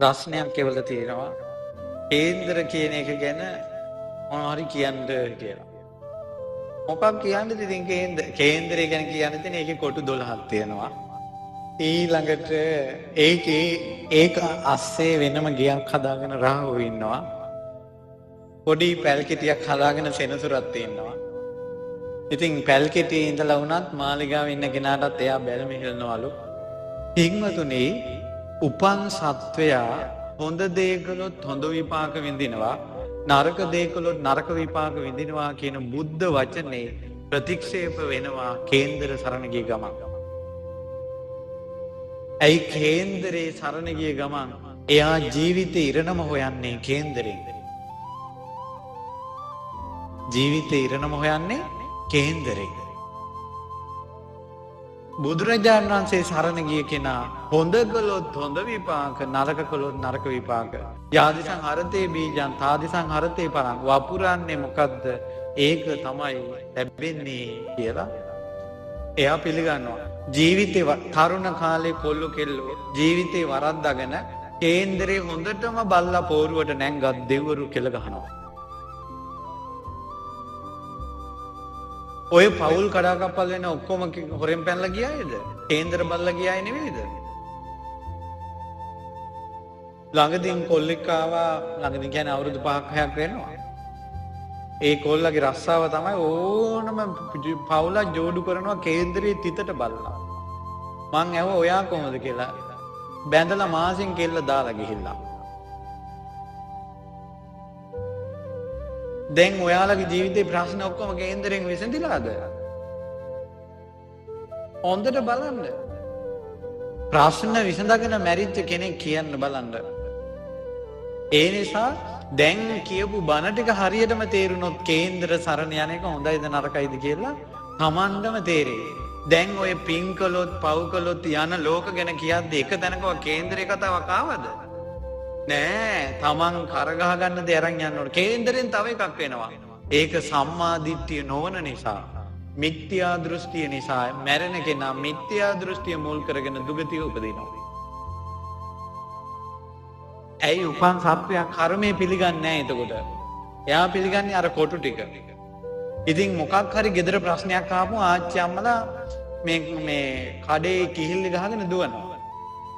ප්‍රශ්නයක් කෙවල තියෙනවා. කේන්දර කියන එක ගැන මොනවා හරි කියන්න කියලා. මොකක් කියන්නද ඉතින් කේන්දරය ගැන කියන්න තියෙන ඒකේ කොටු 12ක් තියෙනවා. ඊළඟට ඒක අස්සේ වෙනම ගියක් හදාගෙන රාහුව ඉන්නවා. පොඩි පැල්කිටියක් හදාගෙන සෙනසුරක් තියෙනවා. ඉතින් පැල්කිටියේ ඉඳලා වුණත් මාලිගාවේ ඉන්න කෙනාටත් එයා බැල මිහිල්නවලු. හිංවතුනි උපන් සත්වයා හොඳ දේ කළොත් හොඳ විපාක විඳිනවා, නරක දේ කළොත් නරක විපාක විඳිනවා කියන බුද්ධ වචනේ ප්‍රතික්ෂේප වෙනවා කේන්දර සරණ ගිය ගමන්. ඇයි කේන්දරේ සරණ ගිය ගමන් එයා ජීවිතේ ඉරණම හොයන්නේ කේන්දරෙන්. ජීවිතේ ඉරණම හොයන්නේ කේන්දරෙන්. බුදුරජාණන් වහන්සේ සරණ ගිය කෙනා හොඳ කළොත් හොඳ විපාක, නරක කළොත් නරක විපාක. යාදිසං හරතේ බීජං තාදිසං හරතේ පරං. වපුරන්නේ මොකද්ද? ඒක තමයි ලැබෙන්නේ කියලා එයා පිළිගන්නවා. ජීවිතේ තරුණ කාලේ කොල්ලෝ කෙල්ලෝ ජීවිතේ වරද්දාගෙන කේන්දරේ හොඳටම බල්ලා පෝරුවට නැංගත් දෙවරු කෙල ගහනවා. ඔය පවුල් කඩාකප්පල් වෙන ඔක්කොම හොරෙන් පැනලා ගියායද? කේන්දර බල්ලා ගියාය නෙවෙයිද? ළඟදීන් කොල්ලෙක් ආවා, ළඟදීන් කියන්නේ අවුරුදු 5ක් 6ක් වෙනවා. ඒ කොල්ලගේ රස්සාව තමයි ඕනම පවුලක් ජෝඩු කරනවා කේන්දරේ තිතට බල්ලා. මං ඇහුවා ඔයා කොහොමද කියලා. බැඳලා මාසෙන් කෙල්ල දාලා ගිහිල්ලා. දැන් ඔයාලගේ ජීවිතේ ප්‍රශ්න ඔක්කොම කේන්දරෙන් විසඳිලාද? හොඳට බලන්න. ප්‍රශ්න විසඳගෙන මැරිච්ච කෙනෙක් කියන්න බලන්න. ඒ නිසා දැන් කියපු බණ ටික හරියටම තේරුනොත් කේන්දර සරණ යන එක හොඳයිද නරකයිද කියලා තමන්ටම තේරෙයි. දැන් ඔය පින් කළොත් පව් කළොත් යන ලෝක ගැන කියද්දි එක තැනකව කේන්දරේ කතාවක් ආවද? නෑ. තමන් කරගහ ගන්න දේ අරන් යන්න ඕන. කේන්දරෙන් තව එකක් වෙනවා. ඒක සම්මා දිට්ඨිය නොවන නිසා, මිත්‍යා දෘෂ්ටිය නිසා මැරෙන කෙනා මිත්‍යා දෘෂ්ටිය මුල් කරගෙන දුගතිය උපදිනවා. ඇයි උපන් සත්වයා කර්මය පිළිගන්නේ නැහැ එතකොට. එයා පිළිගන්නේ අර කොටු ටික. ඉතින් මොකක් හරි gedara ප්‍රශ්නයක් ආපුම ආච්චි අම්මලා මේ කඩේ කිහිල්ලි ගහගෙන දුවනවා.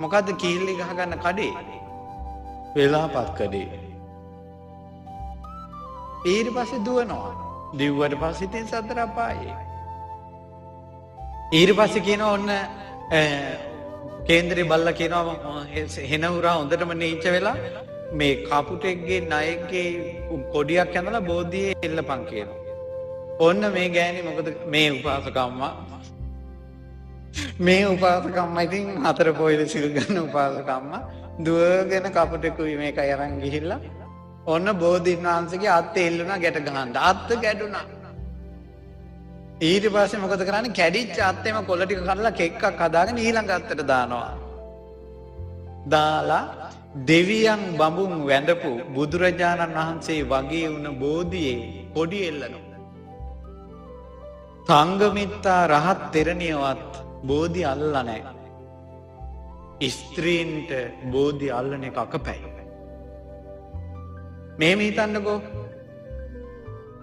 මොකද්ද කිහිල්ලි ගහ ගන්න කඩේ? වෙලාපත් කඩේ. ඊට පස්සේ දුවනවා. දිව්වට පස්සේ ඉතින් සතර අපායේ. ඊට පස්සේ කියනවා ඔන්න කේන්දරේ බල්ලා කියනවා හෙන උරා හොඳටම නීච වෙලා මේ කපුටෙක්ගේ ණයෙක්ගේ කොඩියක් ඇඳලා බෝධියේ එල්ලපන් කියනවා. ඔන්න මේ ගෑණි මොකද මේ උපාසකම්මා ඉතින් හතර පොයිද සිල් ගන්න උපාසකම්මා දුවගෙන කපුටෙකුයි මේකයි අරන් ගිහිල්ලා ඔන්න බෝධීන් වහන්සේගේ අත් එල්ලුණා ගැට ගහන්න. අත් ගැඩුණා. ඊට පස්සේ මොකද කරන්නේ? කැඩිච්ච අත්තේම කොළ ටික කඩලා කෙක්කක් හදාගෙන ඊළඟ අත්තට දානවා. දාලා දෙවියන් බඹුන් වැඳපු බුදුරජාණන් වහන්සේ වගේ වුණ බෝධියේ කොඩි එල්ලනවා. සංඝමිත්තා රහත් තෙරණියවත් බෝධි අල්ලලා නැහැ. ස්ත්‍රීන්ට බෝධි අල්ලන එක අකපැයි. මේම හිතන්නකෝ.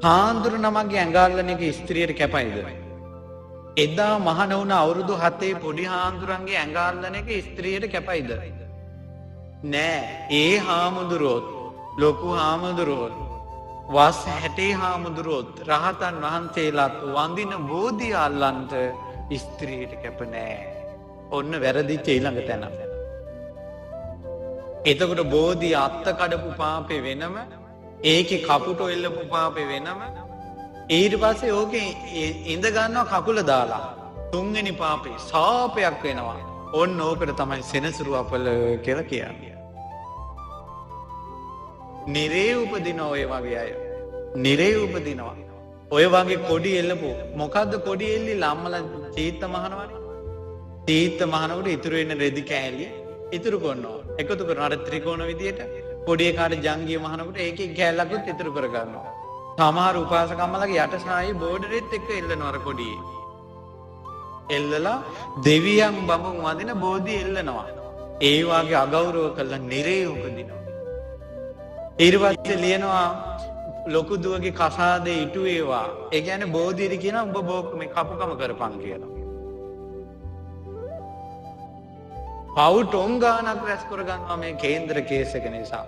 හාමුදුරු නමගේ ඇඟාල්ලන එක ස්ත්‍රියට කැපයිද? එදා මහණ වුණ අවුරුදු 7 පොඩි හාමුදුරන්ගේ ඇඟාල්ලන එක ස්ත්‍රියට කැපයිද? නෑ. ඒ හාමුදුරුවොත් ලොකු හාමුදුරුවොත් වස් 60 හාමුදුරුවොත් රහතන් වහන්සේලාත් වඳින බෝධිය අල්ලන්ට ස්ත්‍රියට කැප නෑ. ඔන්න වැරදිච්ච ඊළඟ තැන. එතකොට බෝධි අත්ත කඩපු පාපේ වෙනම, ඒකේ කපුට එල්ලපු පාපේ වෙනම, ඊට පස්සේ ඕකේ ඉඳ ගන්නවා කකුල දාලා. තුන්වෙනි පාපේ සාපයක් වෙනවා. ඔන්න ඕකට තමයි සෙනසුරු අපල කියලා කියන්නේ. නිරේ උපදින ඔය වගේ අය. නිරේ උපදිනවා. ඔය වගේ කොඩි එල්ලපු. මොකද්ද කොඩි එල්ලිලා අම්මලා චීත්ත මහනවනේ. චීත්ත මහනවට ඉතුරු වෙන රෙදි කෑලි ඉතුරු කරනවා. එකතු කරනවා අර ත්‍රිකෝණ විදියට. පොඩි එකාට ජංගිය මහනකොට ඒකේ කෑල්ලකුත් ඉතුරු කර ගන්නවා. සමහර උපාසකම්මලගේ යට සායේ බෝඩරෙත් එක්ක එල්ලනවා අර කොඩියේ. එල්ලලා දෙවියන් බඹුන් වදින බෝධි එල්ලනවා. ඒ වගේ අගෞරව කළා නිරේ උපදිනවා. ඊට පස්සේ ලියනවා ලොකු දුවගේ කසාදේ ඉටු ඒවා. ඒ කියන්නේ බෝධිරි කියන උඹ මේ කපුකම කරපන් කියලා. පව් ටොං ගානක් රැස් කරගන්නවා මේ කේන්ද්‍ර කේස් එක නිසා.